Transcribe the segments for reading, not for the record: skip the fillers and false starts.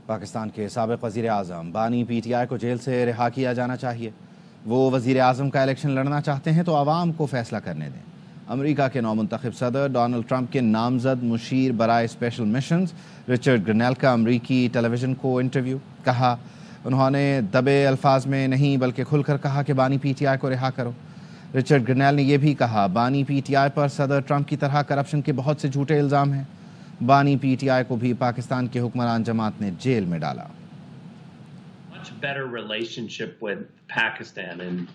پاکستان کے سابق وزیر اعظم بانی پی ٹی آئی کو جیل سے رہا کیا جانا چاہیے. وہ وزیر اعظم کا الیکشن لڑنا چاہتے ہیں تو عوام کو فیصلہ کرنے دیں. امریکہ کے نو منتخب صدر ڈونلڈ ٹرمپ کے نامزد مشیر برائے اسپیشل مشنز رچرڈ گرنیل کا امریکی ٹیلی ویژن کو انٹرویو. کہا انہوں نے دبے الفاظ میں نہیں بلکہ کھل کر کہا کہ بانی پی ٹی آئی کو رہا کرو. رچرڈ گرنیل نے یہ بھی کہا بانی پی ٹی آئی پر صدر ٹرمپ کی طرح کرپشن کے بہت سے جھوٹے الزام ہیں. بانی پی ٹی آئی کو بھی پاکستان کے حکمران جماعت نے جیل میں ڈالا. Much better relationship with Pakistan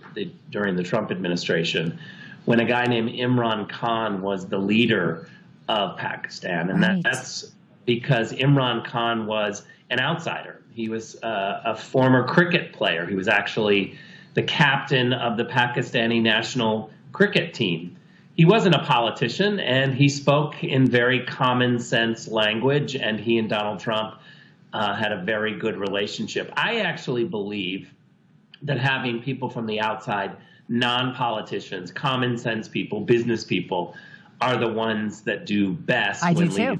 during the Trump administration when a guy named Imran Khan was the leader of Pakistan. And that's because Imran Khan was an outsider. He was a former cricket player. He was actually the captain of the Pakistani national cricket team. He wasn't a politician, and he spoke in very common sense language, and he and Donald Trump had a very good relationship. I actually believe that having people from the outside, non-politicians, common sense people, business people, are the ones that do best. I do too.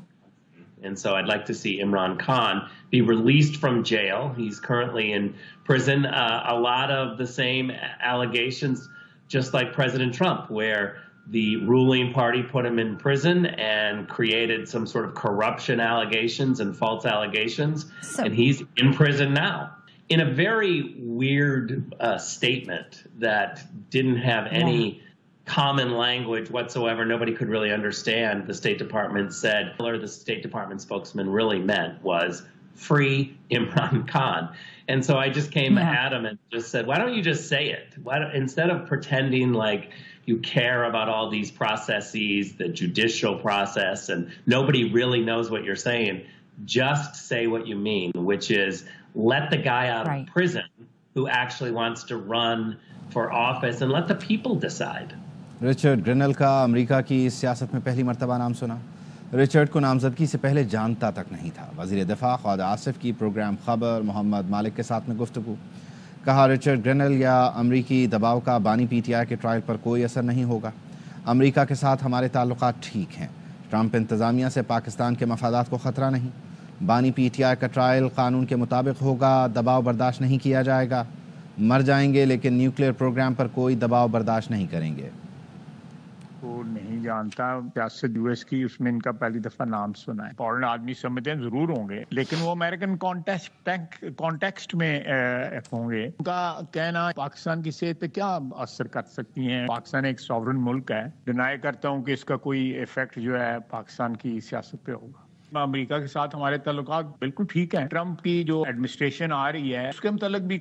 And so I'd like to see Imran Khan be released from jail. He's currently in prison. A lot of the same allegations, just like President Trump, where the ruling party put him in prison and created some sort of corruption allegations and false allegations. And he's in prison now. In a very weird statement that didn't have any common language whatsoever, nobody could really understand, the State Department said, or the State Department spokesman really meant was free Imran Khan. And so I just came at him and just said, why don't you just say it? Instead of pretending like you care about all these processes, the judicial process, and nobody really knows what you're saying, just say what you mean, which is let the guy out of prison who actually wants to run for office and let the people decide. Richard Grenell کا امریکہ کی سیاست میں پہلی مرتبہ نام سنا. Richard کو نامزدگی سے پہلے جانتا تک نہیں تھا. وزیر دفاع خالد آصف کی پروگرام خبر محمد مالک کے ساتھ میں گفتگو. کہا رچرڈ گرنل یا امریکی دباؤ کا بانی پی ٹی آئی کے ٹرائل پر کوئی اثر نہیں ہوگا. امریکہ کے ساتھ ہمارے تعلقات ٹھیک ہیں. ٹرمپ انتظامیہ سے پاکستان کے مفادات کو خطرہ نہیں. بانی پی ٹی آئی کا ٹرائل قانون کے مطابق ہوگا. دباؤ برداشت نہیں کیا جائے گا. مر جائیں گے لیکن نیوکلیئر پروگرام پر کوئی دباؤ برداشت نہیں کریں گے. وہ نہیں جانتا سیاست یو ایس کی، اس میں ان کا پہلی دفعہ نام سنا ہے. فورن آدمی سمجھتے ہیں ضرور ہوں گے لیکن وہ امریکن کانٹیکسٹ میں ہوں گے. ان کا کہنا پاکستان کی صحت پہ کیا اثر کر سکتی ہیں. پاکستان ایک ساورن ملک ہے. ڈینائی کرتا ہوں کہ اس کا کوئی ایفیکٹ جو ہے پاکستان کی سیاست پہ ہوگا. امریکہ کے ساتھ ہمارے تعلقات بالکل ٹھیک ہیں. ٹرمپ کی جو ایڈمنسٹریشن آ رہی ہے اس کے متعلق بھی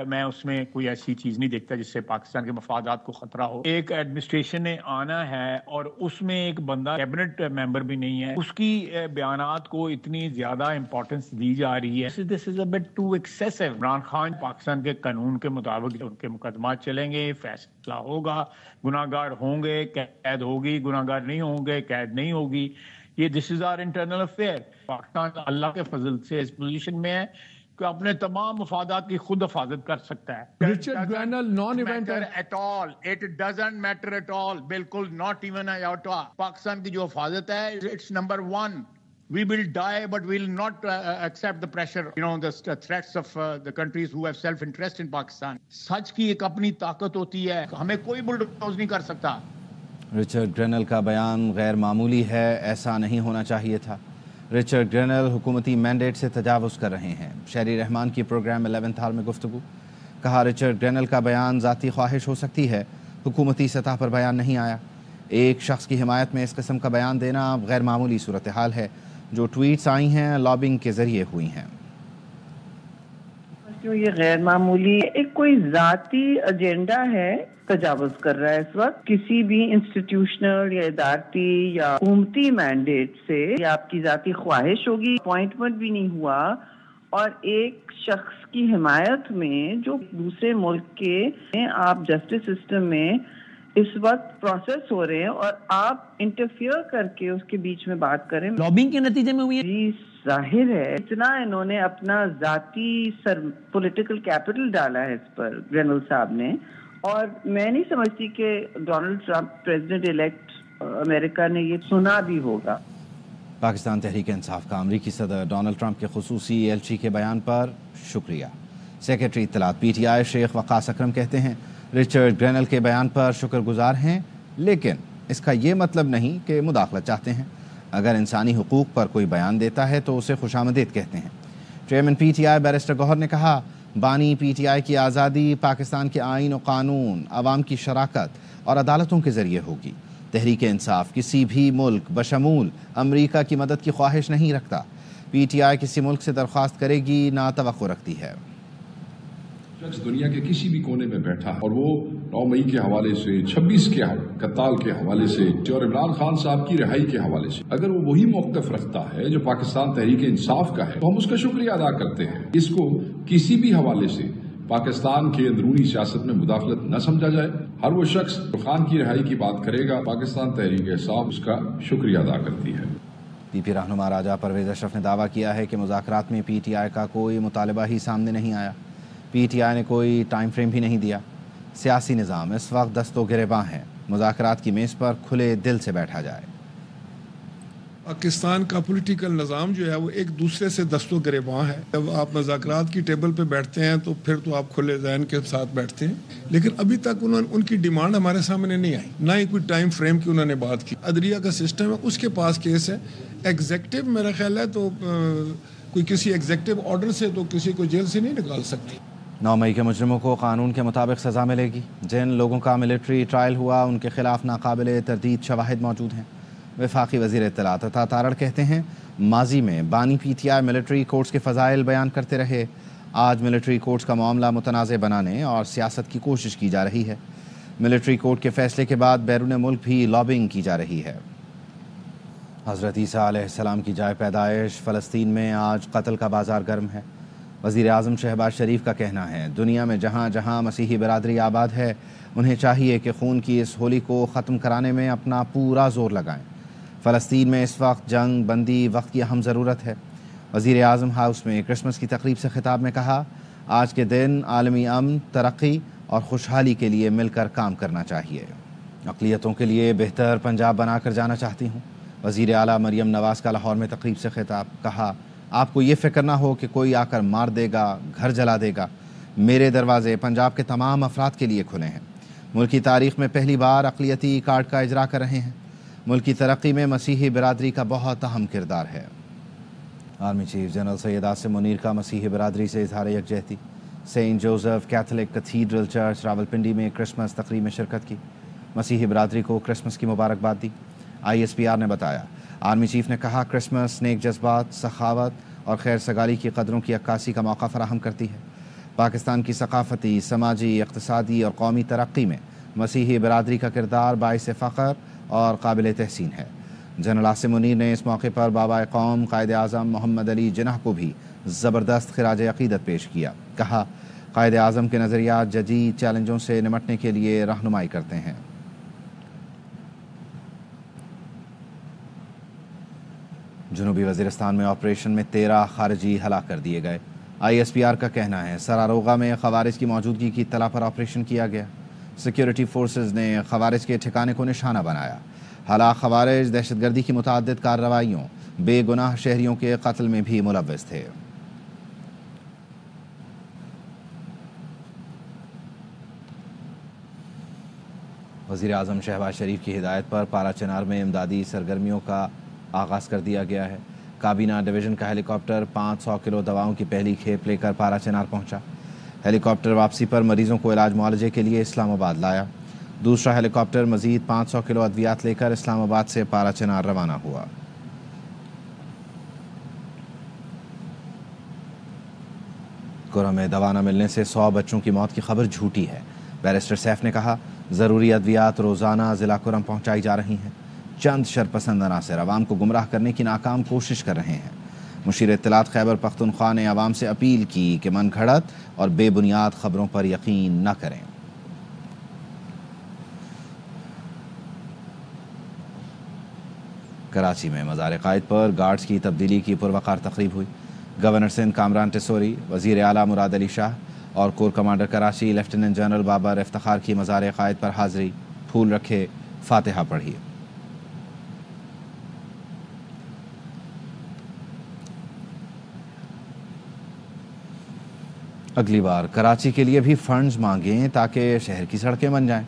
میں اس میں کوئی ایسی چیز نہیں دیکھتا جس سے پاکستان کے مفادات کو خطرہ ہو. ایک ایڈمنسٹریشن نے آنا ہے اور اس میں ایک بندہ کیبنٹ ممبر بھی نہیں ہے. اس کی بیانات کو اتنی زیادہ امپورٹنس دی جا رہی ہے. This is a bit too excessive. Imran Khan Pakistan کے قانون کے مطابق ان کے مقدمات چلیں گے، فیصلہ ہوگا. گناہگار ہوں گے قید ہوگی، گناہگار نہیں ہوں گے قید نہیں ہوگی. یہ دس از آر انٹرنل افیئر. پاکستان اللہ کے فضل سے اس پوزیشن میں ہے کہ اپنے تمام مفادات کی خود حفاظت کر سکتا ہے. Richard Grenell non event at all. It doesn't matter at all. بالکل ناٹ ایون آئیوٹا. پاکستان کی جو حفاظت ہے it's number 1. We will die, but we will not accept the pressure, the threats of the countries who have self-interest in Pakistan. سچ کی ایک اپنی طاقت ہوتی ہے. ہمیں کوئی بلڈوز نہیں کر سکتا. رچرڈ گرنل کا بیان غیر معمولی ہے. ایسا نہیں ہونا چاہیے تھا. رچرڈ گرنل حکومتی مینڈیٹ سے تجاوز کر رہے ہیں. شہری رحمان کی پروگرام 11th ہار میں گفتگو. کہا رچرڈ گرنل کا بیان ذاتی خواہش ہو سکتی ہے، حکومتی سطح پر بیان نہیں آیا. ایک شخص کی حمایت میں اس قسم کا بیان دینا غیر معمولی صورتحال ہے. جو ٹویٹس آئی ہیں لابنگ کے ذریعے ہوئی ہیں. یہ غیر معمولی ایک کوئی ذاتی ایجنڈا ہے، تجاوز کر رہا ہے اس وقت. کسی بھی انسٹیٹیوشنل یا ادارتی یا حکومتی مینڈیٹ سے یا آپ کی ذاتی خواہش ہوگی. اپوائنٹمنٹ بھی نہیں ہوا اور ایک شخص کی حمایت میں جو دوسرے ملک کے آپ جسٹس سسٹم میں اس وقت پروسیس ہو رہے ہیں اور آپ انٹرفیئر کر کے اس کے بیچ میں بات کریں. لابنگ کے نتیجے میں ہوئی ہے. جی ظاہر ہے اتنا انہوں نے اپنا ذاتی پولیٹیکل کیپٹل ڈالا ہے اس پر گرنل صاحب نے. اور میں نہیں سمجھتی کہ ڈونلڈ ٹرمپ پریزیڈنٹ الیکٹ امریکہ نے یہ سنا بھی ہوگا. پاکستان تحریک انصاف کا امریکی صدر ڈونلڈ ٹرمپ کے خصوصی ایلچی کے بیان پر شکریہ۔ سیکریٹری اطلاعات پی ٹی آئی شیخ وقاص اکرم کہتے ہیں رچرڈ گرینل کے بیان پر شکر گزار ہیں، لیکن اس کا یہ مطلب نہیں کہ مداخلت چاہتے ہیں۔ اگر انسانی حقوق پر کوئی بیان دیتا ہے تو اسے خوش آمدید کہتے ہیں۔ Chairman P T I barrister Gohar نے کہا بانی پی ٹی آئی کی آزادی پاکستان کے آئین و قانون، عوام کی شراکت اور عدالتوں کے ذریعے ہوگی۔ تحریک انصاف کسی بھی ملک بشمول امریکہ کی مدد کی خواہش نہیں رکھتا۔ پی ٹی آئی کسی ملک سے درخواست کرے گی نہ توقع رکھتی ہے۔ شخص دنیا کے کسی بھی کونے میں بیٹھا اور وہ 9 مئی کے حوالے سے، 26 کے قتال کے حوالے سے اور عمران خان صاحب کی رہائی کے حوالے سے اگر وہ وہی موقف رکھتا ہے جو پاکستان تحریک انصاف کا ہے تو ہم اس کا شکریہ ادا کرتے ہیں۔ اس کو کسی بھی حوالے سے پاکستان کے اندرونی سیاست میں مداخلت نہ سمجھا جائے۔ ہر وہ شخص جو خان کی رہائی کی بات کرے گا پاکستان تحریک انصاف اس کا شکریہ ادا کرتی ہے۔ پی پی رہنما راجہ پرویز اشرف نے دعویٰ کیا ہے کہ مذاکرات میں پی ٹی آئی کا کوئی مطالبہ ہی سامنے نہیں آیا۔ پی ٹی آئی نے کوئی ٹائم فریم بھی نہیں دیا۔ سیاسی نظام اس وقت دست و گریباں ہے، مذاکرات کی میز پر کھلے دل سے بیٹھا جائے۔ پاکستان کا پولیٹیکل نظام جو ہے وہ ایک دوسرے سے دست و گریباں ہے۔ جب آپ مذاکرات کی ٹیبل پہ بیٹھتے ہیں تو پھر تو آپ کھلے ذہن کے ساتھ بیٹھتے ہیں، لیکن ابھی تک ان کی ڈیمانڈ ہمارے سامنے نہیں آئی، نہ ہی کوئی ٹائم فریم کی انہوں نے بات کی۔ عدلیہ کا سسٹم ہے، اس کے پاس کیس ہے۔ ایگزیکٹو میرا خیال ہے تو کوئی کسی ایگزیکٹو آرڈر سے تو کسی کو جیل سے نہیں نکال سکتی۔ 9 مئی کے مجرموں کو قانون کے مطابق سزا ملے گی۔ جن لوگوں کا ملٹری ٹرائل ہوا ان کے خلاف ناقابل تردید شواہد موجود ہیں۔ وفاقی وزیر اطلاعات عطا تارڑ کہتے ہیں ماضی میں بانی پی ٹی آئی ملٹری کورٹس کے فضائل بیان کرتے رہے، آج ملٹری کورٹس کا معاملہ متنازع بنانے اور سیاست کی کوشش کی جا رہی ہے۔ ملٹری کورٹ کے فیصلے کے بعد بیرون ملک بھی لابنگ کی جا رہی ہے۔ حضرت عیسیٰ علیہ السلام کی جائے پیدائش فلسطین میں آج قتل کا بازار گرم ہے۔ وزیر اعظم شہباز شریف کا کہنا ہے دنیا میں جہاں جہاں مسیحی برادری آباد ہے انہیں چاہیے کہ خون کی اس ہولی کو ختم کرانے میں اپنا پورا زور لگائیں۔ فلسطین میں اس وقت جنگ بندی وقت کی اہم ضرورت ہے۔ وزیر اعظم ہاؤس میں کرسمس کی تقریب سے خطاب میں کہا آج کے دن عالمی امن، ترقی اور خوشحالی کے لیے مل کر کام کرنا چاہیے۔ اقلیتوں کے لیے بہتر پنجاب بنا کر جانا چاہتی ہوں۔ وزیر اعلیٰ مریم نواز کا لاہور میں تقریب سے خطاب، کہا آپ کو یہ فکر نہ ہو کہ کوئی آ کر مار دے گا، گھر جلا دے گا، میرے دروازے پنجاب کے تمام افراد کے لیے کھلے ہیں۔ ملک کی تاریخ میں پہلی بار اقلیتی کارڈ کا اجرا کر رہے ہیں۔ ملک کی ترقی میں مسیحی برادری کا بہت اہم کردار ہے۔ Army chief general Syed Asim Munir کا مسیحی برادری سے اظہار یکجہتی۔ Saint Joseph Catholic cathedral church Rawalpindi میں کرسمس تقریب میں شرکت کی، مسیحی برادری کو کرسمس کی مبارکباد دی۔ ISPR نے بتایا آرمی چیف نے کہا کرسمس نیک جذبات، سخاوت اور خیر سگالی کی قدروں کی عکاسی کا موقع فراہم کرتی ہے۔ پاکستان کی ثقافتی، سماجی، اقتصادی اور قومی ترقی میں مسیحی برادری کا کردار باعث فخر اور قابل تحسین ہے۔ جنرل عاصم منیر نے اس موقع پر بابا قوم قائد اعظم محمد علی جناح کو بھی زبردست خراج عقیدت پیش کیا۔ کہا قائد اعظم کے نظریات جدید چیلنجوں سے نمٹنے کے لیے رہنمائی کرتے ہیں۔ جنوبی وزیرستان میں آپریشن میں 13 خارجی ہلاک کر دیے گئے۔ ISPR کا کہنا ہے سراروغہ میں خوارج کی موجودگی کی اطلاع پر آپریشن کیا گیا۔ سیکیورٹی فورسز نے خوارج کے ٹھکانے کو نشانہ بنایا۔ ہلاک خوارج دہشت گردی کی متعدد کارروائیوں، بے گناہ شہریوں کے قتل میں بھی ملوث تھے۔ وزیر اعظم شہباز شریف کی ہدایت پر پارا چنار میں امدادی سرگرمیوں کا آغاز کر دیا گیا ہے۔ کابینہ ڈویژن کا ہیلی کاپٹر 500 کلو دواؤں کی پہلی کھیپ لے کر پارا چنار پہنچا۔ ہیلی کاپٹر واپسی پر مریضوں کو علاج معالجے کے لیے اسلام آباد لایا۔ دوسرا ہیلی کاپٹر مزید 500 کلو ادویات لے کر اسلام آباد سے پارا چنار روانہ ہوا۔ کرہ میں دوا نہ ملنے سے 100 بچوں کی موت کی خبر جھوٹی ہے۔ بیرسٹر سیف نے کہا ضروری ادویات روزانہ ضلع کرم پہنچائی جا رہی ہیں۔ چند شرپسند عناصر عوام کو گمراہ کرنے کی ناکام کوشش کر رہے ہیں۔ مشیر اطلاعات خیبر پختونخوا نے عوام سے اپیل کی کہ من گھڑت اور بے بنیاد خبروں پر یقین نہ کریں۔ کراچی میں مزار قائد پر گارڈز کی تبدیلی کی پروقار تقریب ہوئی۔ گورنر سندھ کامران ٹیسوری، وزیر اعلیٰ مراد علی شاہ اور corps commander Karachi lieutenant general Babar Iftikhar کی مزار قائد پر حاضری، پھول رکھے، فاتحہ پڑھی۔ اگلی بار کراچی کے لیے بھی فنڈز مانگیں تاکہ شہر کی سڑکیں بن جائیں.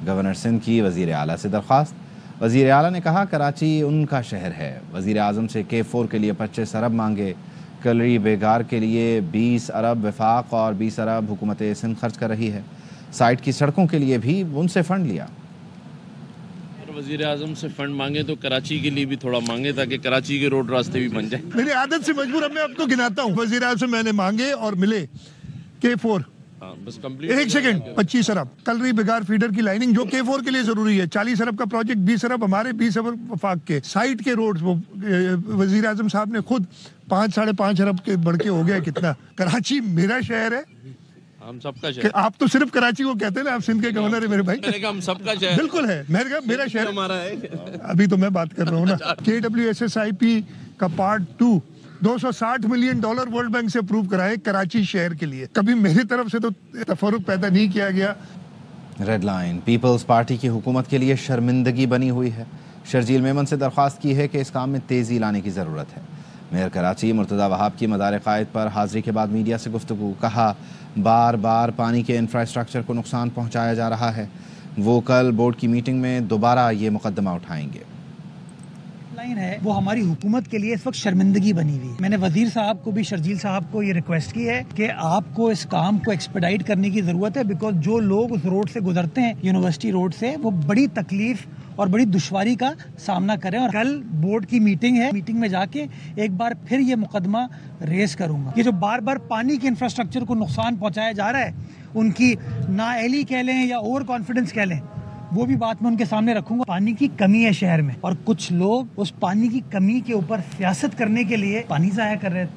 گورنر سندھ کی وزیر اعلیٰ سے درخواست. وزیر اعلیٰ نے کہا کراچی ان کا شہر ہے. وزیر اعظم سے K4 کے لیے 25 ارب مانگے. کلری بیگار کے لیے 20 ارب وفاق اور 20 ارب حکومت سندھ خرچ کر رہی ہے. سائٹ کی سڑکوں کے لیے بھی ان سے فنڈ لیا. وزیر اعظم سے فنڈ مانگے تو کراچی کے لیے بھی تھوڑا مانگے تاکہ کراچی کے روڈ راستے بھی بن جائیں. میری عادت سے مجبور اب میں آپ کو گناتا ہوں. وزیر اعظم سے میں نے مانگے اور ملے K4. بس کمپلیٹ. ایک سیکنڈ. 25 ارب کلری بیگار فیڈر کی لائننگ جو K4 کے لیے ضروری ہے. 40 ارب کا پروجیکٹ, 20 ارب ہمارے, 20 ارب وفاق کے. سائٹ کے روڈز وہ وزیر اعظم صاحب نے خود 5-5.5 ارب کے بڑھ کے ہو گیا. کتنا؟ کراچی میرا شہر ہے. ہم سب کا شہر. آپ تو صرف کراچی کو کہتے ہیں نا, آپ سندھ کے گورنر ہیں میرے بھائی. میں نے کہا ہم سب کا شہر. بالکل ہے, میرا شہر ہمارا ہے. ابھی تو میں بات کر رہا ہوں نا. KWSSIP کا پارٹ 2 $260 ملین ورلڈ بینک سے اپروو کرائے کراچی شہر کے لیے. کبھی میری طرف سے تو تفرق پیدا نہیں کیا گیا. Red line. پیپلز پارٹی کی حکومت کے لیے شرمندگی بنی ہوئی ہے. شرجیل میمن سے درخواست کی ہے کہ اس کام میں تیزی لانے کی ضرورت ہے. میئر کراچی مرتضی وہاب کی مدار قائد پر حاضری کے بعد میڈیا سے گفتگو. کہا بار بار پانی کے انفراسٹرکچر کو نقصان پہنچایا جا رہا ہے. وہ کل بورڈ کی میٹنگ میں دوبارہ یہ مقدمہ اٹھائیں گے. ہے وہ ہماری حکومت کے لیے اس وقت شرمندگی بنی ہوئی ہے. میں نے وزیر صاحب کو بھی, شرجیل صاحب کو یہ ریکویسٹ کی ہے کہ آپ کو اس کام کو ایکسپیڈائٹ کرنے کی ضرورت ہے, بیکاز جو لوگ اس روڈ سے گزرتے ہیں یونیورسٹی روڈ سے, وہ بڑی تکلیف اور بڑی دشواری کا سامنا کریں. اور کل بورڈ کی میٹنگ ہے, میٹنگ میں جا کے ایک بار پھر یہ مقدمہ ریز کروں گا. یہ جو بار بار پانی کے انفراسٹرکچر کو نقصان پہنچایا جا رہا ہے, ان کی نااہلی کہہ لیں یا اوور کانفیڈنس کہہ لیں, وہ بھی بات میں ان کے سامنے رکھوں گا. پانی کی کمی ہے شہر میں, اور کچھ لوگ اس پانی کی کمی کے اوپر سیاست کرنے کے لیے پانی ضائع کر رہے ہیں.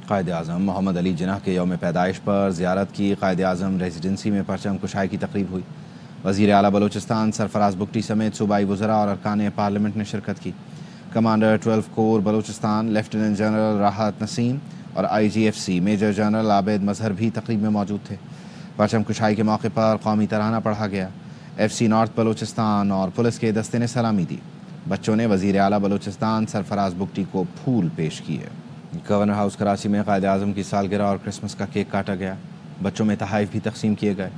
قائد اعظم محمد علی جناح کے یوم پیدائش پر زیارت کی. قائد اعظم ریزیڈنسی میں پرچم کشائی کی تقریب ہوئی. وزیر اعلیٰ بلوچستان سرفراز بگٹی سمیت صوبائی وزراء اور ارکان پارلیمنٹ نے شرکت کی. کمانڈر 12 کور بلوچستان لیفٹیننٹ جنرل راحت نسیم اور IGFC میجر جنرل عابد مظہر بھی تقریب میں موجود تھے. پرچم کشائی کے موقع پر قومی ترانہ پڑھا گیا. FC نارتھ بلوچستان اور پولیس کے دستے نے سلامی دی. بچوں نے وزیر اعلیٰ بلوچستان سرفراز بگٹی کو پھول پیش کیے. گورنر ہاؤس کراچی میں قائد اعظم کی سالگرہ اور کرسمس کا کیک کاٹا گیا. بچوں میں تحائف بھی تقسیم کیے گئے.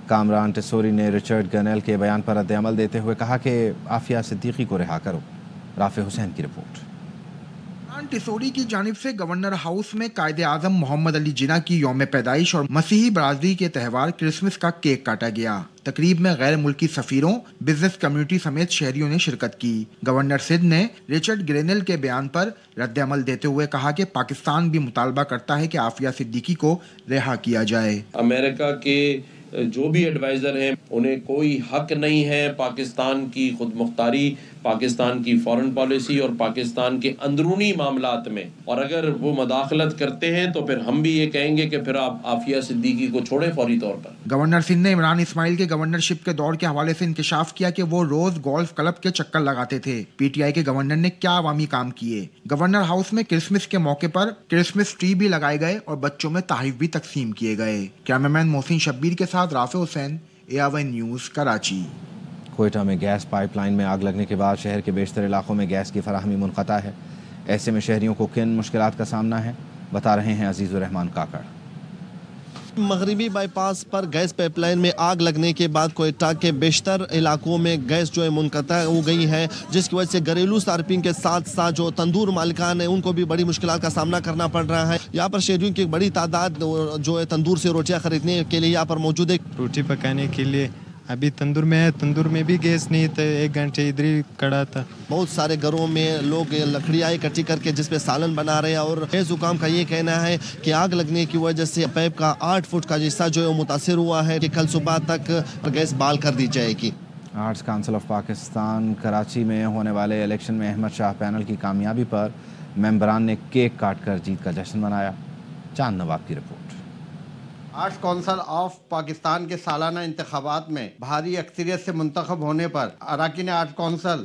کامران ٹسوری نے رچرڈ گنیل کے بیان پر رد عمل دیتے ہوئے کہا کہ عافیہ صدیقی کو رہا کرو. رافع حسین کی رپورٹ. کامران ٹسوری کی جانب سے گورنر ہاؤس میں قائد اعظم محمد علی جناح کی یوم پیدائش اور مسیحی برادری کے تہوار کرسمس کا کیک کاٹا گیا. تقریب میں غیر ملکی سفیروں, بزنس کمیونٹی سمیت شہریوں نے شرکت کی. گورنر سندھ نے رچرڈ گرینل کے بیان پر رد عمل دیتے ہوئے کہا کہ پاکستان بھی مطالبہ کرتا ہے کہ عافیہ صدیقی کو رہا کیا جائے. امریکہ کے جو بھی ایڈوائزر ہیں انہیں کوئی حق نہیں ہے پاکستان کی خود مختاری, پاکستان کی فارن پالیسی اور پاکستان کے اندرونی معاملات میں, اور اگر وہ مداخلت کرتے ہیں تو پھر ہم بھی یہ کہیں گے کہ پھر آپ عافیہ صدیقی کو چھوڑیں فوری طور پر. گورنر سندھ نے عمران اسماعیل کے گورنرشپ کے دور کے حوالے سے انکشاف کیا کہ وہ روز گولف کلب کے چکر لگاتے تھے. PTI کے گورنر نے کیا عوامی کام کیے. گورنر ہاؤس میں کرسمس کے موقع پر کرسمس ٹری بھی لگائے گئے اور بچوں میں تحائف بھی تقسیم کیے گئے. کیمرامین محسن شبیر کے ساتھ رافع حسین, AON نیوز کراچی. کوئٹہ میں گیس پائپ لائن میں آگ لگنے کے بعد شہر کے بیشتر علاقوں میں گیس کی فراہمی منقطع ہے. ایسے میں شہریوں کو کن مشکلات کا سامنا ہے, بتا رہے ہیں عزیز الرحمان کاکڑ. مغربی بائی پاس پر گیس پائپ لائن میں آگ لگنے کے بعد کوئٹہ کے بیشتر علاقوں میں گیس جو ہے منقطع ہو گئی ہے, جس کی وجہ سے گھریلو صارفین کے ساتھ ساتھ جو تندور مالکان ہیں ان کو بھی بڑی مشکلات کا سامنا کرنا پڑ رہا ہے. یہاں پر شہریوں کی ایک بڑی تعداد جو ہے تندور سے روٹیاں خریدنے کے لیے یہاں پر موجود ہے. روٹی پکانے کے لیے ابھی تندور میں ہے, تندور میں بھی گیس نہیں تھا, 1 گھنٹے ادھر ہی کڑا تھا. بہت سارے گھروں میں لوگ لکڑیاں اکٹھی کر کے جس پہ سالن بنا رہے ہیں, اور حکام کا یہ کہنا ہے کہ آگ لگنے کی وجہ سے پائپ کا 8 فٹ کا حصہ جو ہے وہ متاثر ہوا ہے, کہ کل صبح تک گیس بحال کر دی جائے گی. Arts council of Pakistan Karachi میں ہونے والے الیکشن میں احمد شاہ پینل کی کامیابی پر ممبران نے کیک کاٹ کر جیت کا جشن منایا. چاند نواب کی report. Arts council of Pakistan کے سالانہ انتخابات میں بھاری اکثریت سے منتخب ہونے پر اراکین آرٹس کونسل